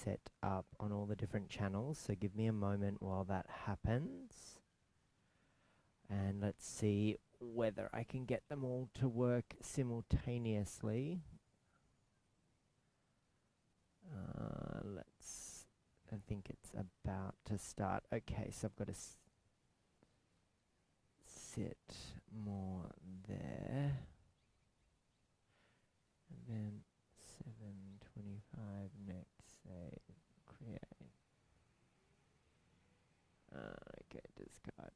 set up on all the different channels, so give me a moment while that happens. And let's see whether I can get them all to work simultaneously. I think it's about to start. Okay, so I've got to sit more there. And then 7:25 next, save, create. Okay, discard.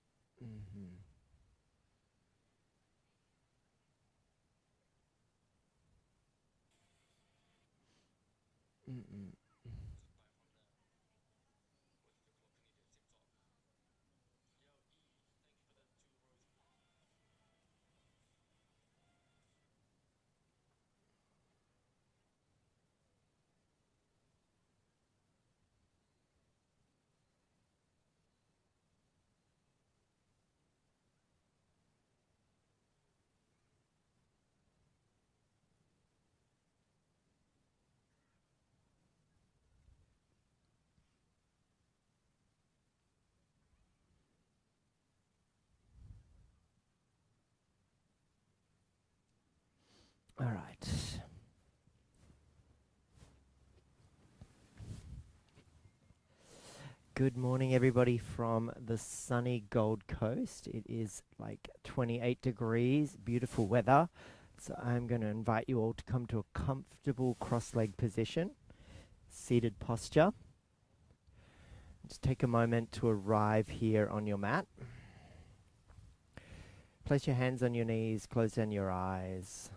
All right. Good morning, everybody, from the sunny Gold Coast. It is like 28 degrees, beautiful weather. So I'm going to invite you all to come to a comfortable cross-leg position, seated posture. Just take a moment to arrive here on your mat. Place your hands on your knees, close down your eyes.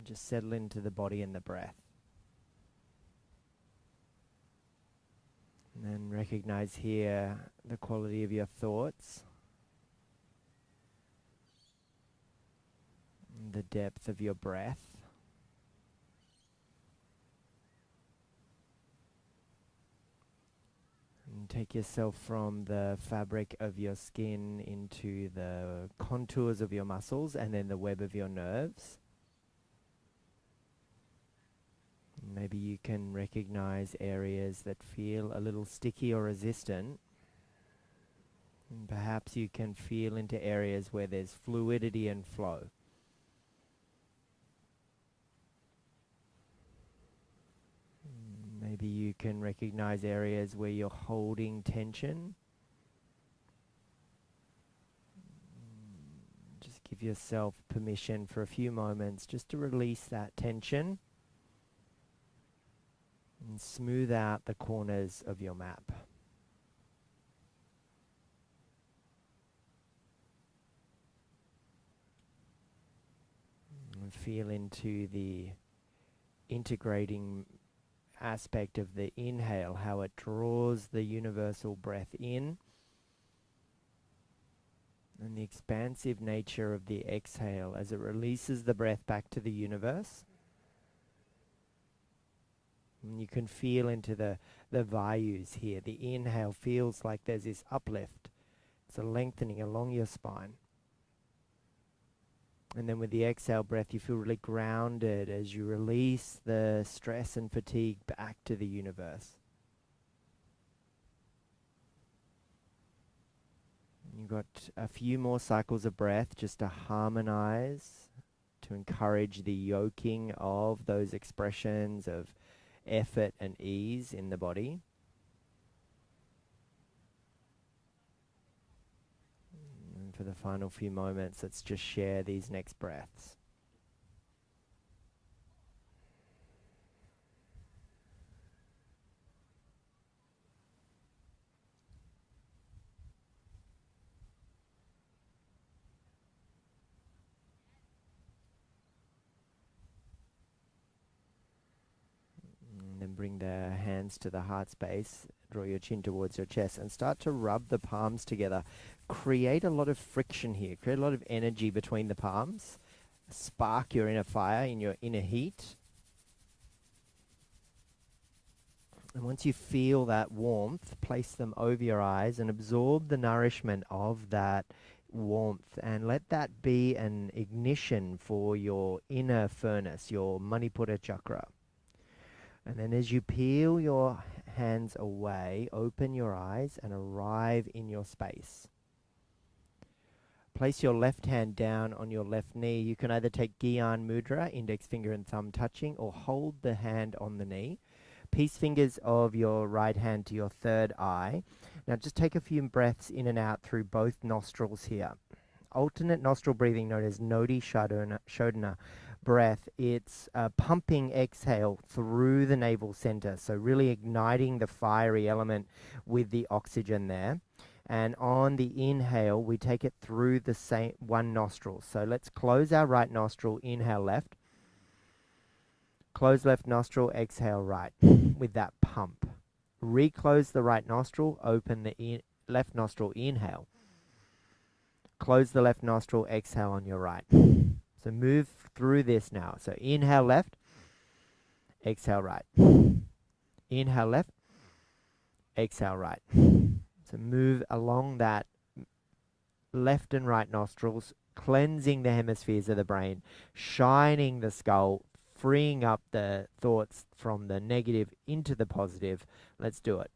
Just settle into the body and the breath. And then recognize here the quality of your thoughts, and the depth of your breath. And take yourself from the fabric of your skin into the contours of your muscles and then the web of your nerves. Maybe you can recognize areas that feel a little sticky or resistant. And perhaps you can feel into areas where there's fluidity and flow. Maybe you can recognize areas where you're holding tension. Just give yourself permission for a few moments just to release that tension. And smooth out the corners of your map. And feel into the integrating aspect of the inhale, how it draws the universal breath in, and the expansive nature of the exhale as it releases the breath back to the universe. And you can feel into the vayus here. The inhale feels like there's this uplift. It's a lengthening along your spine. And then with the exhale breath, you feel really grounded as you release the stress and fatigue back to the universe. You've got a few more cycles of breath just to harmonize, to encourage the yoking of those expressions of effort and ease in the body. And for the final few moments, let's just share these next breaths. And then bring the hands to the heart space. Draw your chin towards your chest and start to rub the palms together. Create a lot of friction here. Create a lot of energy between the palms. Spark your inner fire, in your inner heat. And once you feel that warmth, place them over your eyes and absorb the nourishment of that warmth, and let that be an ignition for your inner furnace, your Manipura chakra. And then as you peel your hands away, open your eyes and arrive in your space. Place your left hand down on your left knee. You can either take Gyan Mudra, index finger and thumb touching, or hold the hand on the knee. Peace fingers of your right hand to your third eye. Now just take a few breaths in and out through both nostrils here. Alternate nostril breathing, known as Nodi Shodhana breath. It's a pumping exhale through the navel center, so really igniting the fiery element with the oxygen there. And on the inhale, we take it through the same one nostril. So let's close our right nostril, inhale left. Close left nostril, exhale right with that pump. Reclose the right nostril, open the left nostril, inhale. Close the left nostril, exhale on your right. So move through this now. So inhale left, exhale right. Inhale left, exhale right. So move along that left and right nostrils, cleansing the hemispheres of the brain, shining the skull, freeing up the thoughts from the negative into the positive. Let's do it.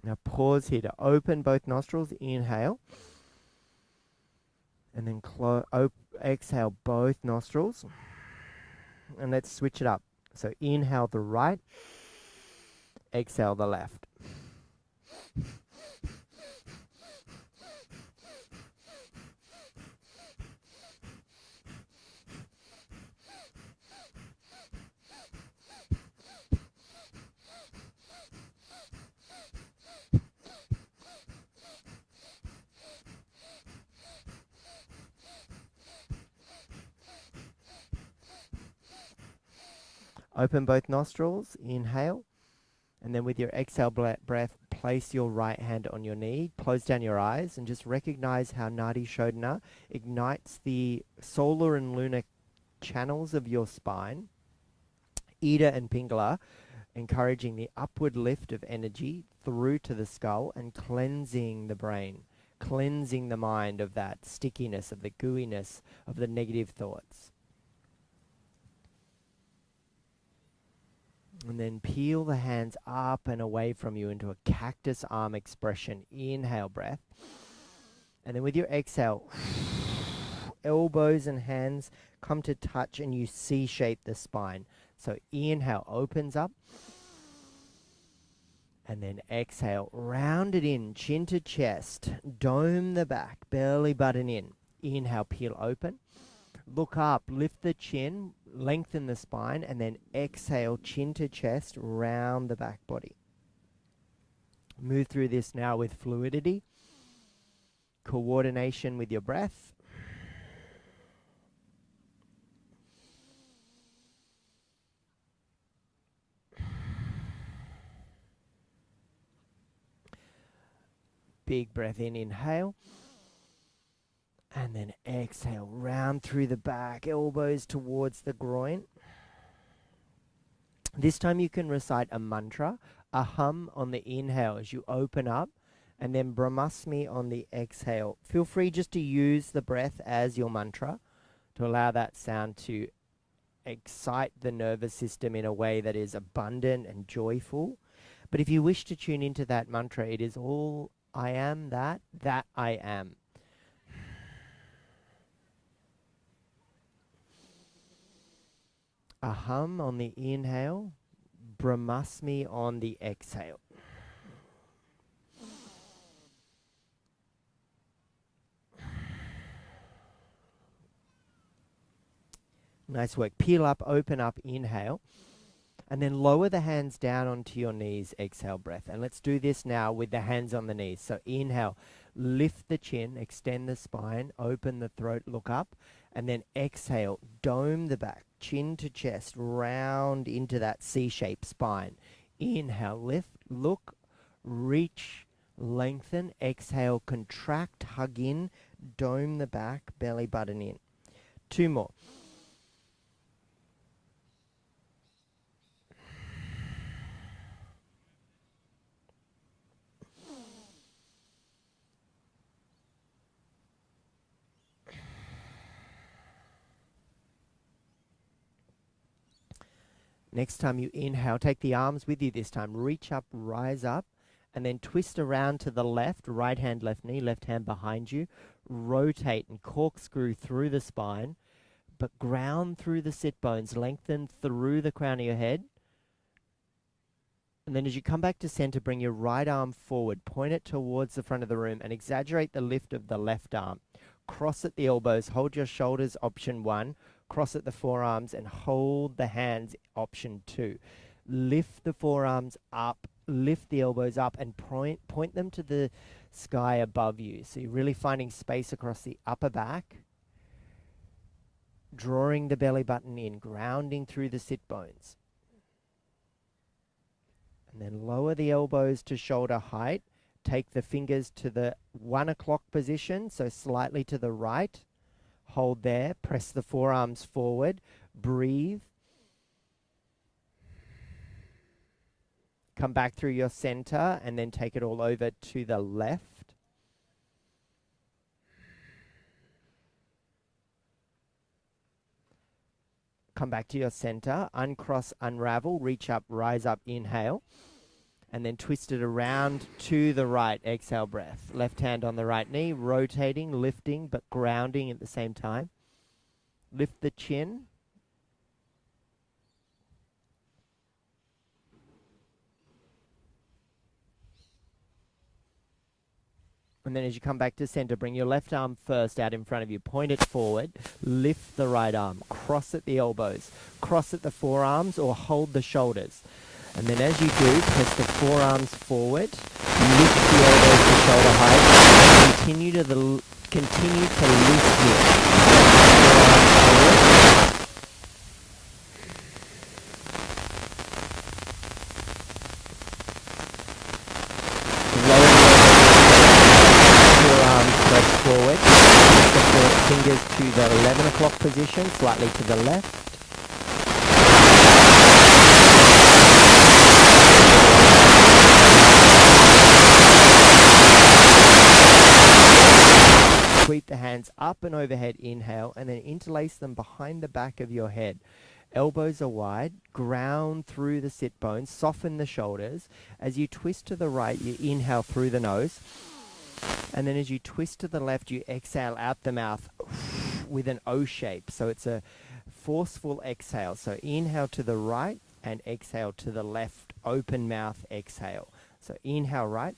Now pause here to open both nostrils, inhale, and then exhale both nostrils. And let's switch it up. So inhale the right, exhale the left. Open both nostrils, inhale, and then with your exhale breath, place your right hand on your knee, close down your eyes, and just recognize how Nadi Shodhana ignites the solar and lunar channels of your spine, Ida and Pingala, encouraging the upward lift of energy through to the skull and cleansing the brain, cleansing the mind of that stickiness, of the gooiness, of the negative thoughts. And then peel the hands up and away from you into a cactus arm expression. Inhale breath. And then with your exhale, elbows and hands come to touch and you C-shape the spine. So inhale, opens up. And then exhale, round it in, chin to chest, dome the back, belly button in. Inhale, peel open. Look up, lift the chin, lengthen the spine, and then exhale, chin to chest, round the back body. Move through this now with fluidity, coordination with your breath. Big breath in, inhale. And then exhale, round through the back, elbows towards the groin. This time you can recite a mantra, a hum on the inhale as you open up, and then Brahmasmi on the exhale. Feel free just to use the breath as your mantra to allow that sound to excite the nervous system in a way that is abundant and joyful. But if you wish to tune into that mantra, it is all I am that I am. A hum on the inhale, Brahmasmi on the exhale. Nice work. Peel up, open up, inhale. And then lower the hands down onto your knees, exhale breath. And let's do this now with the hands on the knees. So inhale, lift the chin, extend the spine, open the throat, look up. And then exhale, dome the back, chin to chest, round into that C-shaped spine. Inhale, lift, look, Reach, lengthen, exhale, contract, hug in, dome the back, belly button in. 2 more. Next time you inhale, take the arms with you this time. Reach up, rise up, and then twist around to the left, right hand, left knee, left hand behind you. Rotate and corkscrew through the spine, but ground through the sit bones, lengthen through the crown of your head. And then as you come back to center, bring your right arm forward, point it towards the front of the room, and exaggerate the lift of the left arm. Cross at the elbows, hold your shoulders, option 1. Cross at the forearms and hold the hands, option 2. Lift the forearms up, lift the elbows up, and point them to the sky above you. So you're really finding space across the upper back, drawing the belly button in, grounding through the sit bones. And then lower the elbows to shoulder height. Take the fingers to the 1 o'clock position, so slightly to the right. Hold there, press the forearms forward, breathe. Come back through your center and then take it all over to the left. Come back to your center, uncross, unravel, reach up, rise up, inhale. And then twist it around to the right, exhale breath. Left hand on the right knee, rotating, lifting, but grounding at the same time. Lift the chin. And then as you come back to center, bring your left arm first out in front of you. Point it forward. Lift the right arm. Cross at the elbows. Cross at the forearms or hold the shoulders. And then as you do, press the forearms forward. Lift the elbows to shoulder height. Continue to lift here. Forward, the fingers to the 11 o'clock position, slightly to the left. Sweep the hands up and overhead, inhale, and then interlace them behind the back of your head. Elbows are wide, ground through the sit bones, soften the shoulders. As you twist to the right, you inhale through the nose. And then as you twist to the left, you exhale out the mouth with an O shape. So it's a forceful exhale. So inhale to the right and exhale to the left. Open mouth exhale. So inhale right,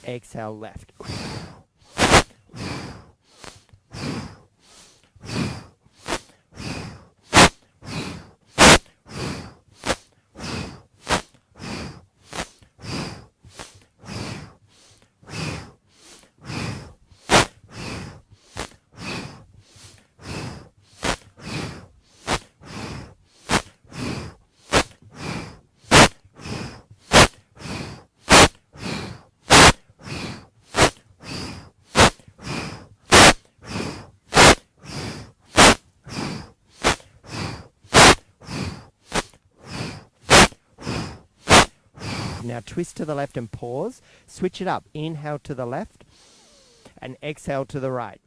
exhale left. Now twist to the left and pause. Switch it up. Inhale to the left and exhale to the right.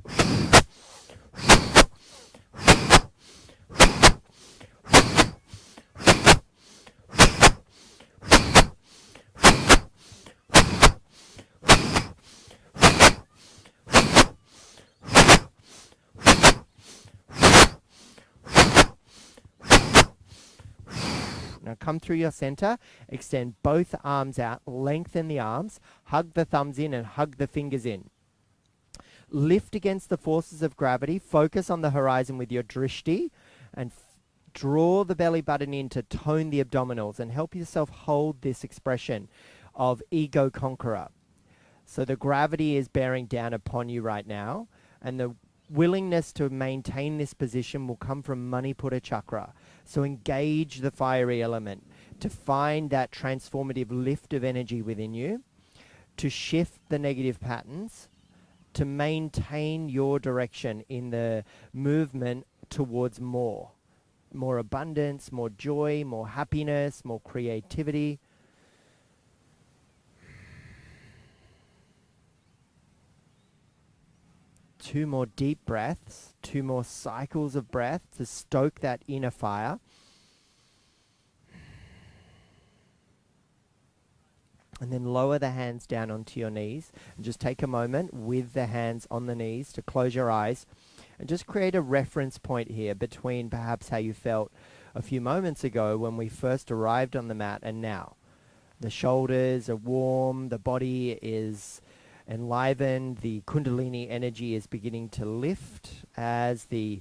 Now come through your center, extend both arms out, lengthen the arms, hug the thumbs in and hug the fingers in. Lift against the forces of gravity, focus on the horizon with your drishti, and draw the belly button in to tone the abdominals and help yourself hold this expression of ego conqueror. So the gravity is bearing down upon you right now, and the willingness to maintain this position will come from Manipura chakra. So engage the fiery element. to find that transformative lift of energy within you, to shift the negative patterns, to maintain your direction in the movement towards more abundance, more joy, more happiness, more creativity. Two more deep breaths, two more cycles of breath to stoke that inner fire. And then lower the hands down onto your knees and just take a moment with the hands on the knees to close your eyes and just create a reference point here between perhaps how you felt a few moments ago when we first arrived on the mat and now. The shoulders are warm, the body is enlivened, the Kundalini energy is beginning to lift as the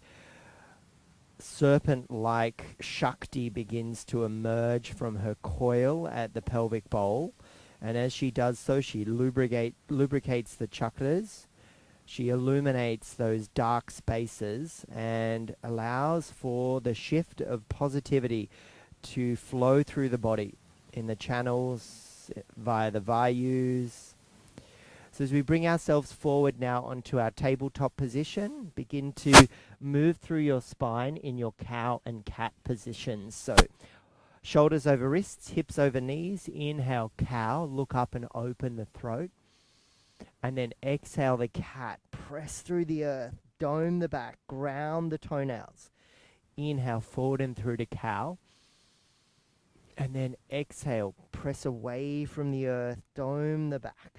serpent-like Shakti begins to emerge from her coil at the pelvic bowl. And as she does so, she lubricates the chakras. She illuminates those dark spaces and allows for the shift of positivity to flow through the body in the channels, via the vayus. So as we bring ourselves forward now onto our tabletop position, begin to move through your spine in your cow and cat positions. So shoulders over wrists, hips over knees. Inhale, cow. Look up and open the throat. And then exhale the cat. Press through the earth. Dome the back. Ground the toenails. Inhale, forward and through to cow. And then exhale. Press away from the earth. Dome the back.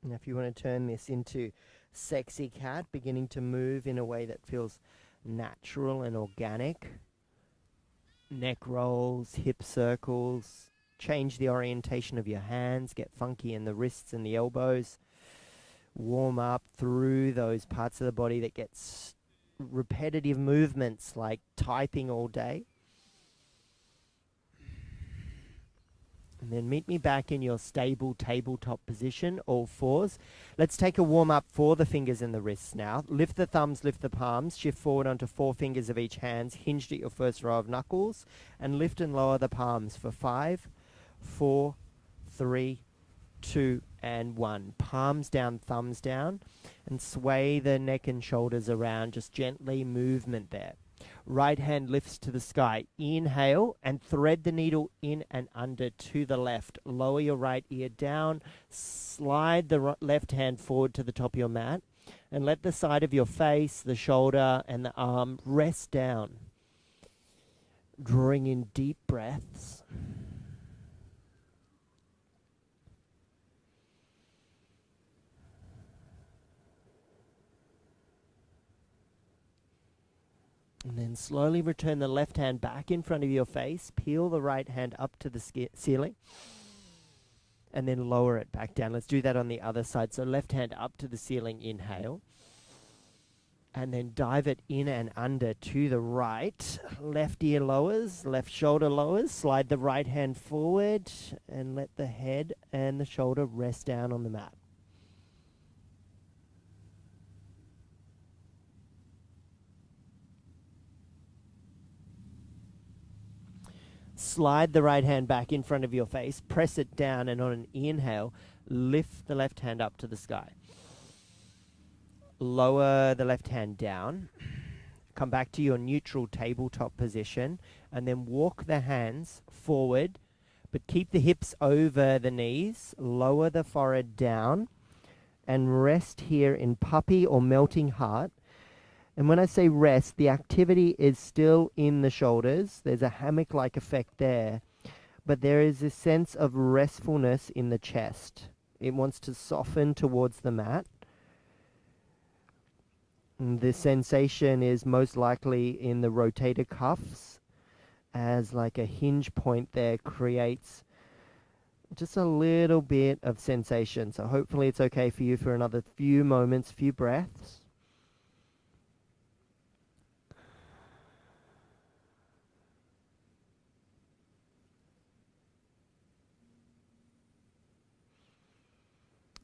Now if you want to turn this into sexy cat, beginning to move in a way that feels natural and organic. Neck rolls, hip circles. Change the orientation of your hands. Get funky in the wrists and the elbows. Warm up through those parts of the body that get repetitive movements like typing all day. And then meet me back in your stable tabletop position, all fours. Let's take a warm up for the fingers and the wrists now. Lift the thumbs, lift the palms, shift forward onto 4 fingers of each hand, hinged at your first row of knuckles, and lift and lower the palms for 5, 4, 3, 2, and 1. Palms down, thumbs down, and sway the neck and shoulders around, just gently movement there. Right hand lifts to the sky. Inhale and thread the needle in and under to the left. Lower your right ear down. Slide the left hand forward to the top of your mat. And let the side of your face, the shoulder, and the arm rest down. Drawing in deep breaths. And then slowly return the left hand back in front of your face. Peel the right hand up to the ceiling. And then lower it back down. Let's do that on the other side. So left hand up to the ceiling, inhale. And then dive it in and under to the right. Left ear lowers, left shoulder lowers. Slide the right hand forward and let the head and the shoulder rest down on the mat. Slide the right hand back in front of your face, press it down, and on an inhale, lift the left hand up to the sky. Lower the left hand down. Come back to your neutral tabletop position, and then walk the hands forward, but keep the hips over the knees. Lower the forehead down, and rest here in puppy or melting heart. And when I say rest, the activity is still in the shoulders. There's a hammock-like effect there. But there is a sense of restfulness in the chest. It wants to soften towards the mat. And the sensation is most likely in the rotator cuffs, as like a hinge point there creates just a little bit of sensation. So hopefully it's okay for you for another few moments, few breaths.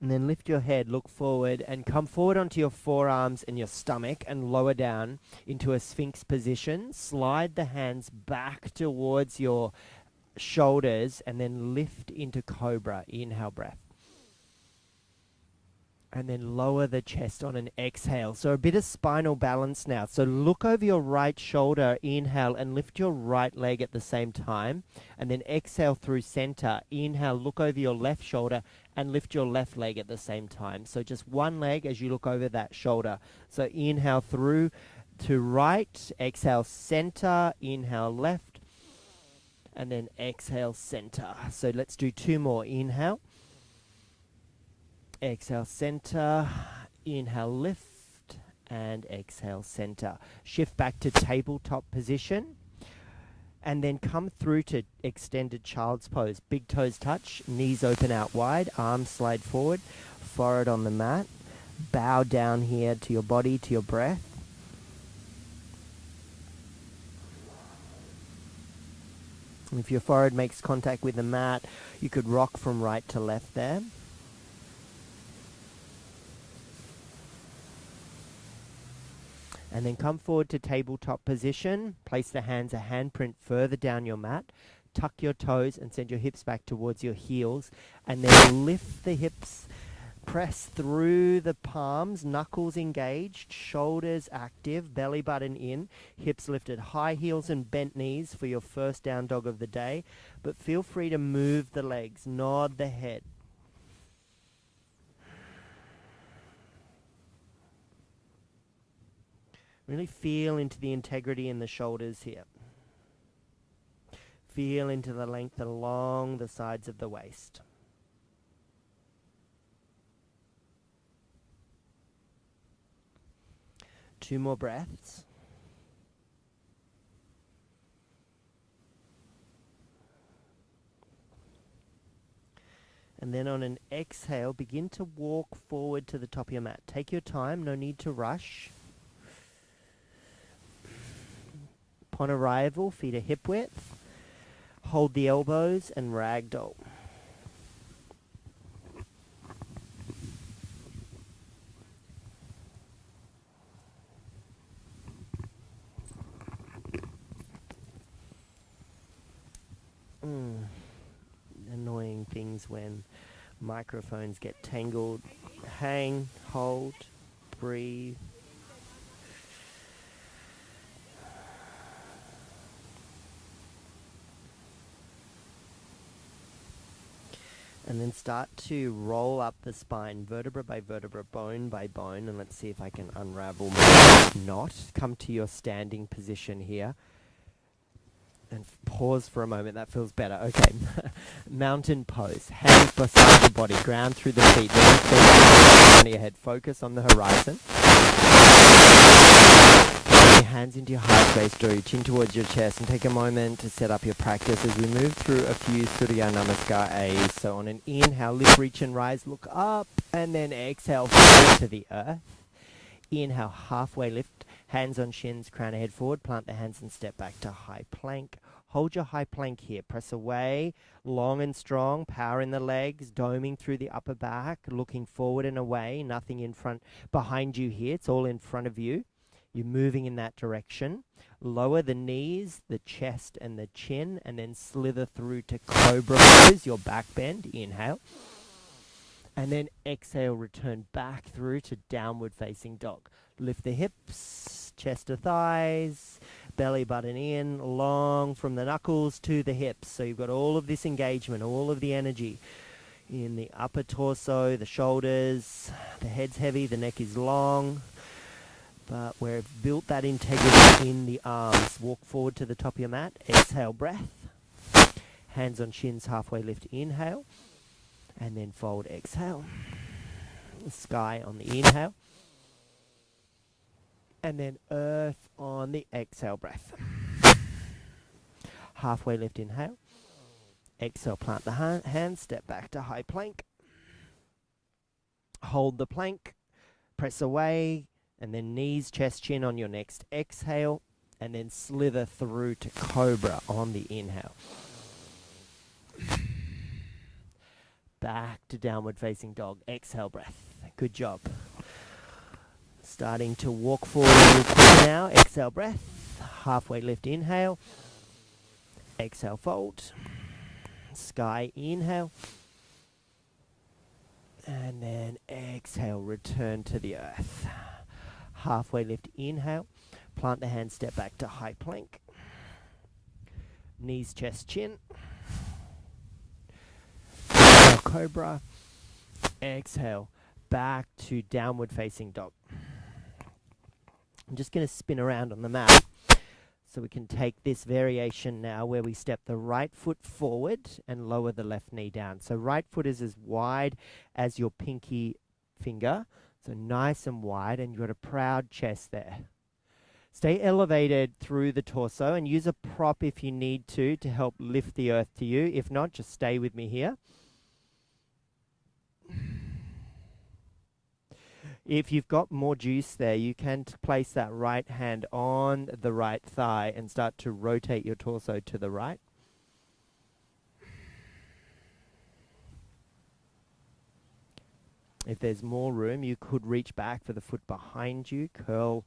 And then lift your head, look forward, and come forward onto your forearms and your stomach and lower down into a Sphinx position. Slide the hands back towards your shoulders and then lift into Cobra. Inhale, breath. And then lower the chest on an exhale. So a bit of spinal balance now. So look over your right shoulder, inhale, and lift your right leg at the same time. And then exhale through center. Inhale, look over your left shoulder and lift your left leg at the same time. So just one leg as you look over that shoulder. So inhale through to right, exhale center, inhale left, and then exhale center. So let's do two more. Inhale. Exhale, center, inhale, lift, and exhale, center. Shift back to tabletop position, and then come through to extended child's pose. Big toes touch, knees open out wide, arms slide forward, forehead on the mat. Bow down here to your body, to your breath. If your forehead makes contact with the mat, you could rock from right to left there. And then come forward to tabletop position. Place the hands a handprint further down your mat. Tuck your toes and send your hips back towards your heels. And then lift the hips. Press through the palms, knuckles engaged, shoulders active, belly button in, hips lifted, high heels and bent knees for your first down dog of the day. But feel free to move the legs, nod the head. Really feel into the integrity in the shoulders here. Feel into the length along the sides of the waist. Two more breaths. And then on an exhale, begin to walk forward to the top of your mat. Take your time, no need to rush. Upon arrival, feet are hip width. Hold the elbows and ragdoll. Annoying things when microphones get tangled. Hang, hold, breathe. And then start to roll up the spine, vertebra by vertebra, bone by bone. And let's see if I can unravel my knot. Come to your standing position here. And pause for a moment. That feels better. Okay. Mountain pose. Hands beside the body. Ground through the feet. Then front of your head. Focus on the horizon. Your hands into your heart space, draw your chin towards your chest, and take a moment to set up your practice as we move through a few Surya Namaskar A's. So on an inhale, lift, reach and rise, look up, and then exhale, fall to the earth. Inhale, halfway lift, hands on shins, crown of head forward, plant the hands and step back to high plank. Hold your high plank here, press away, long and strong, power in the legs, doming through the upper back, looking forward and away, nothing in front, behind you here, it's all in front of you. You're moving in that direction. Lower the knees, the chest and the chin, and then slither through to cobra pose, your back bend. Inhale. And then exhale, return back through to downward facing dog. Lift the hips, chest to thighs, belly button in, long from the knuckles to the hips. So you've got all of this engagement, all of the energy in the upper torso, the shoulders, the head's heavy, the neck is long. But we've built that integrity in the arms. Walk forward to the top of your mat. Exhale, breath. Hands on shins, halfway lift, inhale. And then fold, exhale. Sky on the inhale. And then earth on the exhale, breath. Halfway lift, inhale. Exhale, plant the hands, step back to high plank. Hold the plank. Press away. And then knees, chest, chin on your next exhale. And then slither through to cobra on the inhale. back to downward facing dog. Exhale, breath. Good job. Starting to walk forward a little quicker now. Exhale, breath. Halfway lift, inhale. Exhale, fold. Sky, inhale. And then exhale, return to the earth. Halfway lift, inhale. Plant the hands, step back to high plank. Knees, chest, chin. Cobra. Exhale, back to downward facing dog. I'm just going to spin around on the mat so we can take this variation now where we step the right foot forward and lower the left knee down. So right foot is as wide as your pinky finger, so nice and wide, and you've got a proud chest there. Stay elevated through the torso and use a prop if you need to help lift the earth to you. If not, just stay with me here. If you've got more juice there, you can place that right hand on the right thigh and start to rotate your torso to the right. If there's more room, you could reach back for the foot behind you, curl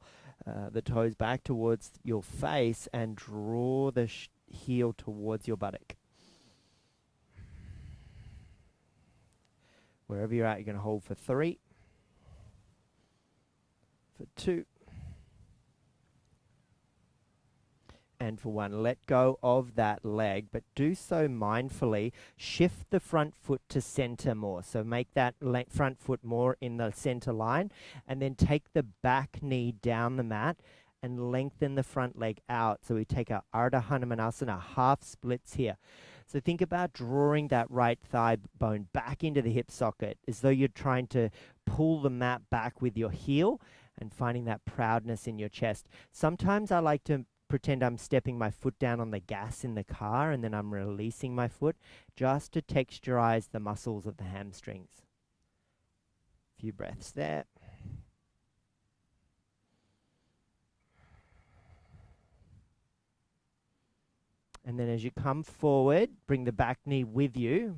the toes back towards your face and draw the heel towards your buttock. Wherever you're at, you're going to hold for 3, for 2, and for 1. Let go of that leg, but do so mindfully. Shift the front foot to center more. So make that front foot more in the center line, and then take the back knee down the mat and lengthen the front leg out. So we take our Ardha Hanumanasana, half splits here. So think about drawing that right thigh bone back into the hip socket as though you're trying to pull the mat back with your heel and finding that proudness in your chest. Sometimes I like to pretend I'm stepping my foot down on the gas in the car and then I'm releasing my foot just to texturize the muscles of the hamstrings. A few breaths there. And then as you come forward, bring the back knee with you.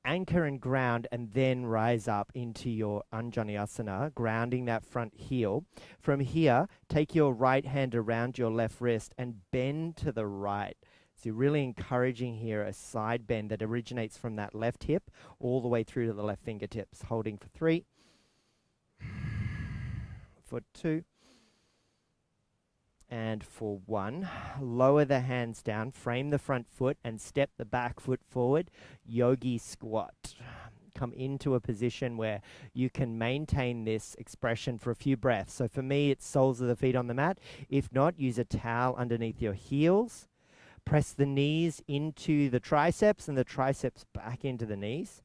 Anchor and ground, and then rise up into your Anjaneyasana, grounding that front heel. From here, take your right hand around your left wrist and bend to the right. So you're really encouraging here a side bend that originates from that left hip all the way through to the left fingertips. Holding for 3, for 2, and for 1. Lower the hands down, frame the front foot, and step the back foot forward. Yogi squat. Come into a position where you can maintain this expression for a few breaths. So for me, it's soles of the feet on the mat. If not, use a towel underneath your heels. Press the knees into the triceps and the triceps back into the knees.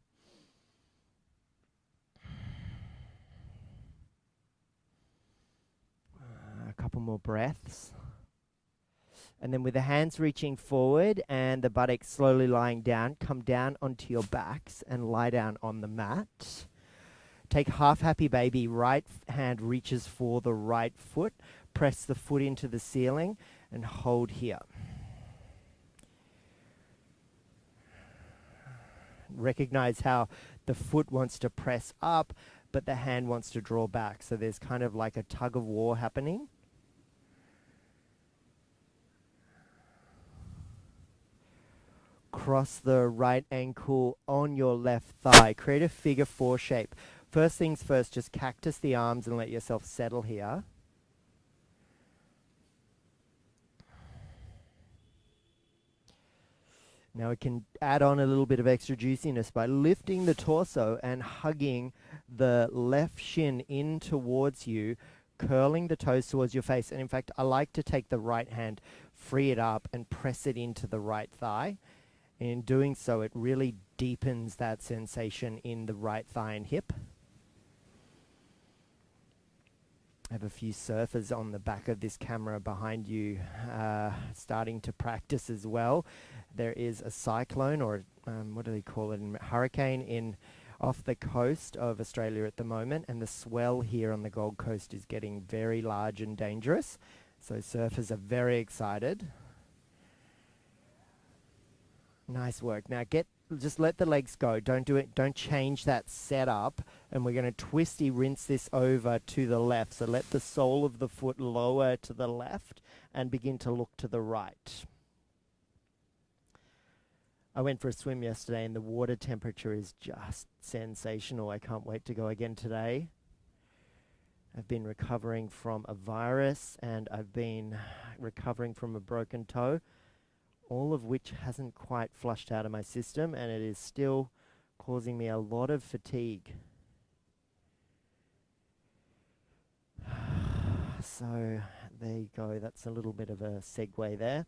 A couple more breaths. And then with the hands reaching forward and the buttocks slowly lying down, come down onto your backs and lie down on the mat. Take half happy baby. Right hand reaches for the right foot. Press the foot into the ceiling and hold here. Recognize how the foot wants to press up, but the hand wants to draw back. So there's kind of like a tug of war happening. Cross the right ankle on your left thigh. Create a figure 4 shape. First things first, just cactus the arms and let yourself settle here. Now we can add on a little bit of extra juiciness by lifting the torso and hugging the left shin in towards you, curling the toes towards your face. And in fact, I like to take the right hand, free it up, and press it into the right thigh. In doing so, it really deepens that sensation in the right thigh and hip. I have a few surfers on the back of this camera behind you starting to practice as well. There is a cyclone, or what do they call it, hurricane off the coast of Australia at the moment, and the swell here on the Gold Coast is getting very large and dangerous. So surfers are very excited. Nice work. Now just let the legs go. Don't do it. Don't change that setup. And we're going to twisty rinse this over to the left. So let the sole of the foot lower to the left and begin to look to the right. I went for a swim yesterday and the water temperature is just sensational. I can't wait to go again today. I've been recovering from a virus and I've been recovering from a broken toe, all of which hasn't quite flushed out of my system, and it is still causing me a lot of fatigue. So there you go. That's a little bit of a segue there.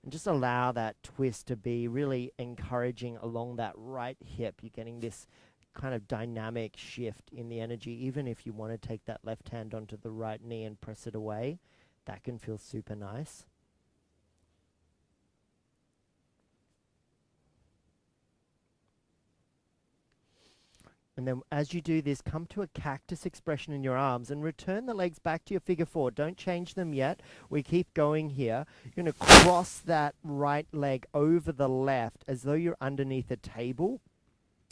And just allow that twist to be really encouraging along that right hip. You're getting this kind of dynamic shift in the energy. Even if you want to take that left hand onto the right knee and press it away, that can feel super nice. And then as you do this, come to a cactus expression in your arms and return the legs back to your figure four. Don't change them yet. We keep going here. You're going to cross that right leg over the left as though you're underneath a table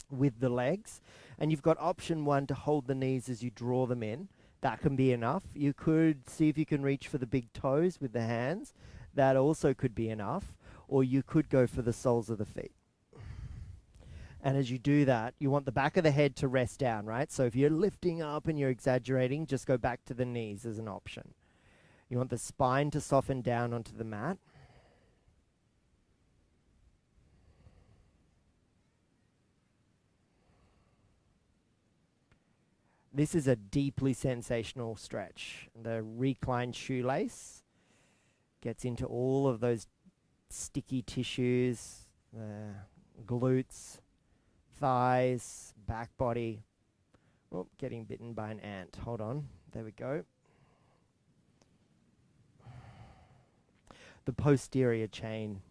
with the legs. And you've got option one to hold the knees as you draw them in. That can be enough. You could see if you can reach for the big toes with the hands. That also could be enough. Or you could go for the soles of the feet. And as you do that, you want the back of the head to rest down, right? So if you're lifting up and you're exaggerating, just go back to the knees as an option. You want the spine to soften down onto the mat. This is a deeply sensational stretch. The reclined shoelace gets into all of those sticky tissues, glutes, thighs, back body. Oh, getting bitten by an ant. Hold on. There we go. The posterior chain.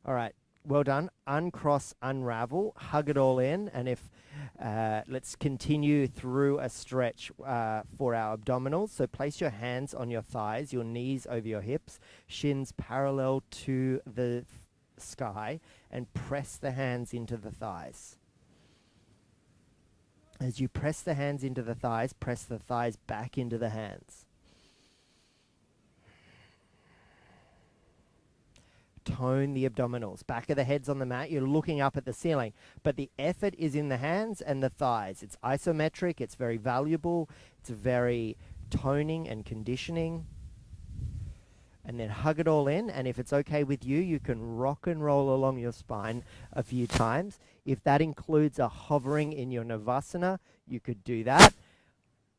All right. Well done. Uncross, unravel. Hug it all in. And if let's continue through a stretch for our abdominals. So place your hands on your thighs, your knees over your hips, shins parallel to the sky, and press the hands into the thighs. As you press the hands into the thighs, press the thighs back into the hands. Tone the abdominals. Back of the head's on the mat. You're looking up at the ceiling, but the effort is in the hands and the thighs. It's isometric. It's very valuable. It's very toning and conditioning. And then hug it all in, and if it's okay with you, you can rock and roll along your spine a few times. If that includes a hovering in your Navasana, you could do that.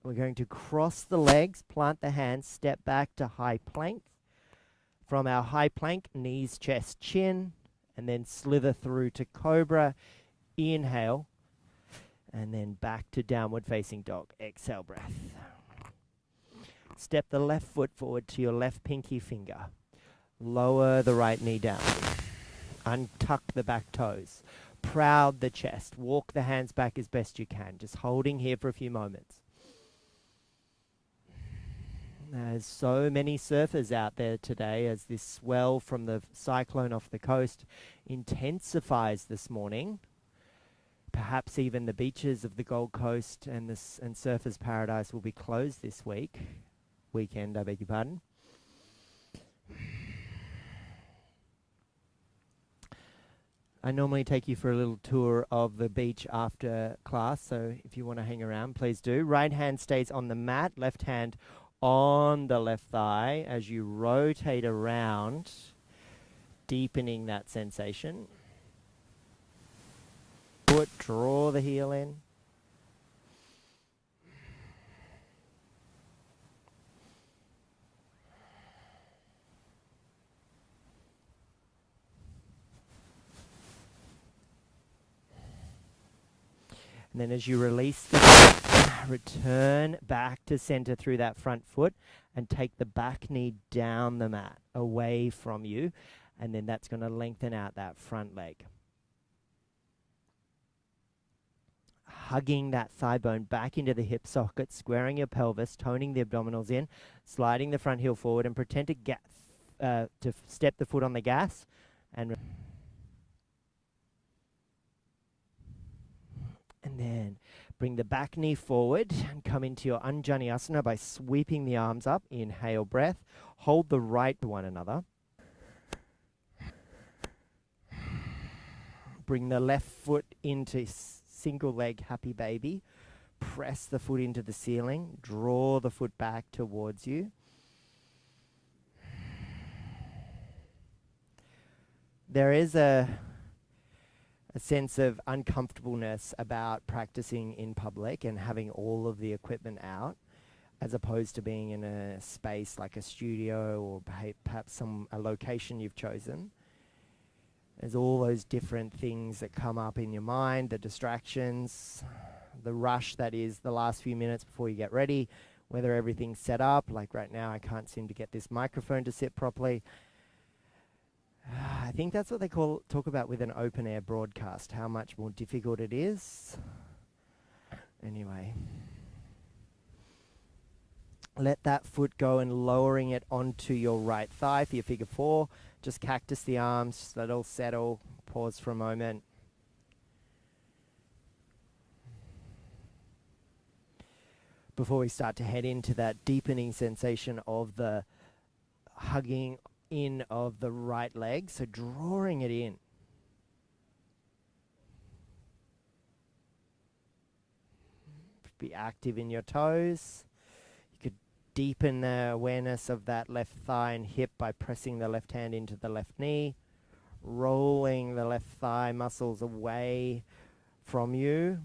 We're going to cross the legs, plant the hands, step back to high plank. From our high plank, knees, chest, chin, and then slither through to cobra. Inhale, and then back to downward facing dog. Exhale, breath. Step the left foot forward to your left pinky finger. Lower the right knee down. Untuck the back toes. Proud the chest. Walk the hands back as best you can. Just holding here for a few moments. There's so many surfers out there today as this swell from the cyclone off the coast intensifies this morning. Perhaps even the beaches of the Gold Coast and Surfers Paradise will be closed this weekend, I beg your pardon. I normally take you for a little tour of the beach after class, so if you want to hang around, please do. Right hand stays on the mat, left hand on the left thigh as you rotate around, deepening that sensation. Draw the heel in. And then as you release the breath, return back to center through that front foot and take the back knee down the mat, away from you. And then that's going to lengthen out that front leg. Hugging that thigh bone back into the hip socket, squaring your pelvis, toning the abdominals in, sliding the front heel forward, and pretend to step the foot on the gas. And And then bring the back knee forward and come into your Anjaneyasana by sweeping the arms up. Inhale, breath. Hold the right to one another. Bring the left foot into single leg happy baby. Press the foot into the ceiling. Draw the foot back towards you. There is a sense of uncomfortableness about practicing in public and having all of the equipment out, as opposed to being in a space like a studio or perhaps a location you've chosen. There's all those different things that come up in your mind, the distractions, the rush that is the last few minutes before you get ready, whether everything's set up. Like right now, I can't seem to get this microphone to sit properly. I think that's what they talk about with an open air broadcast, how much more difficult it is. Anyway, let that foot go and lowering it onto your right thigh for your figure four. Just cactus the arms, just let it all settle. Pause for a moment. Before we start to head into that deepening sensation of the hugging in of the right leg, so drawing it in. Be active in your toes. You could deepen the awareness of that left thigh and hip by pressing the left hand into the left knee, rolling the left thigh muscles away from you.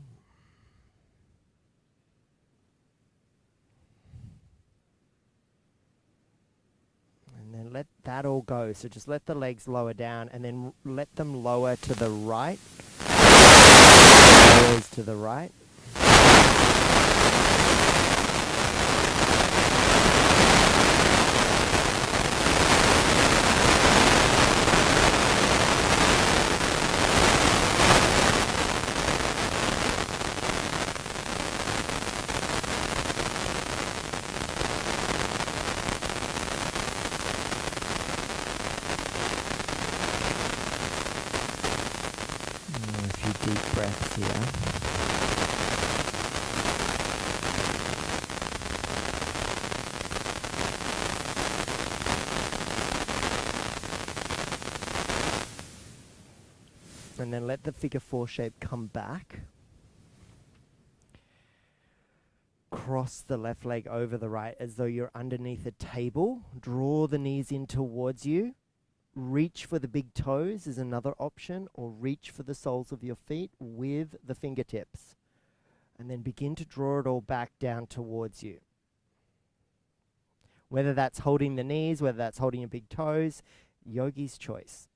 And then let that all go. So just let the legs lower down and then let them lower to the right. Lowers to the right. Deep breaths here. And then let the figure four shape come back. Cross the left leg over the right as though you're underneath a table. Draw the knees in towards you. Reach for the big toes is another option, or reach for the soles of your feet with the fingertips. And then begin to draw it all back down towards you. Whether that's holding the knees, whether that's holding your big toes, yogi's choice.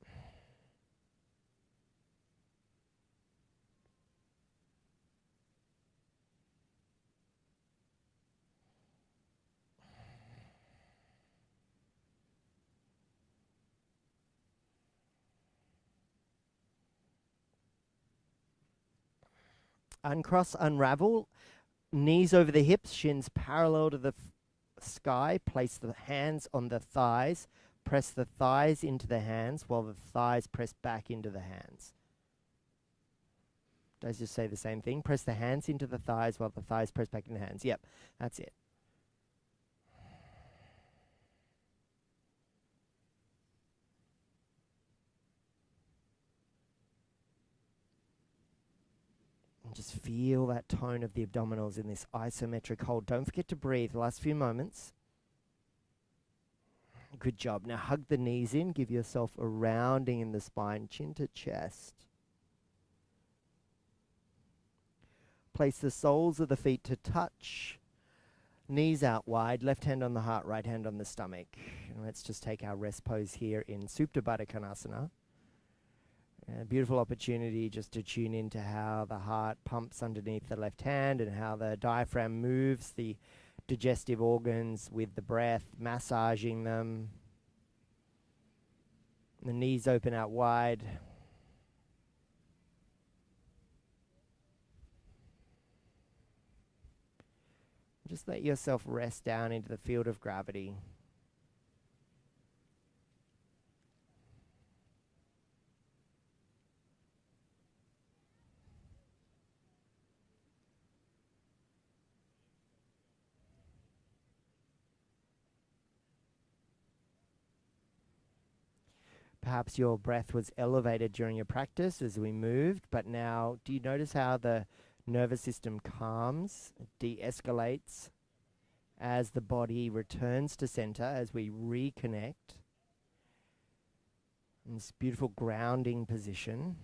Uncross, unravel, knees over the hips, shins parallel to the sky. Place the hands on the thighs. Press the thighs into the hands while the thighs press back into the hands. Did I just say the same thing? Press the hands into the thighs while the thighs press back into the hands. Yep, that's it. And just feel that tone of the abdominals in this isometric hold. Don't forget to breathe. Last few moments. Good job. Now hug the knees in. Give yourself a rounding in the spine, chin to chest. Place the soles of the feet to touch. Knees out wide. Left hand on the heart, right hand on the stomach. And let's just take our rest pose here in Supta Baddha Konasana. A beautiful opportunity just to tune into how the heart pumps underneath the left hand and how the diaphragm moves the digestive organs with the breath, massaging them. The knees open out wide. Just let yourself rest down into the field of gravity. Perhaps your breath was elevated during your practice as we moved, but now do you notice how the nervous system calms, de-escalates as the body returns to center, as we reconnect in this beautiful grounding position?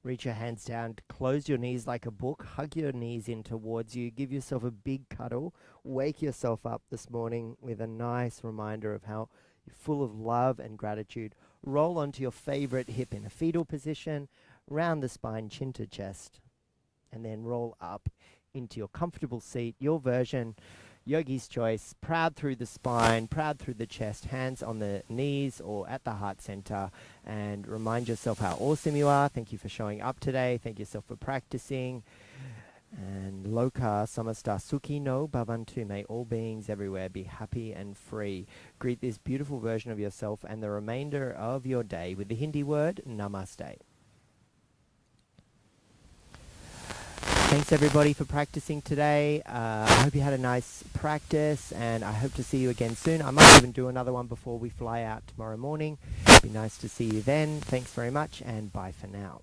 Reach your hands down, close your knees like a book, hug your knees in towards you, give yourself a big cuddle, wake yourself up this morning with a nice reminder of how you're full of love and gratitude. Roll onto your favorite hip in a fetal position, round the spine, chin to chest, and then roll up into your comfortable seat, your version, yogi's choice, proud through the spine, proud through the chest, hands on the knees or at the heart center, and remind yourself how awesome you are. Thank you for showing up today. Thank yourself for practicing. And Loka Samasta Sukhi no Bhavantu. May all beings everywhere be happy and free. Greet this beautiful version of yourself and the remainder of your day with the Hindi word Namaste. Thanks everybody for practicing today. I hope you had a nice practice, and I hope to see you again soon. I might even do another one before we fly out tomorrow morning. It'd be nice to see you then. Thanks very much, and bye for now.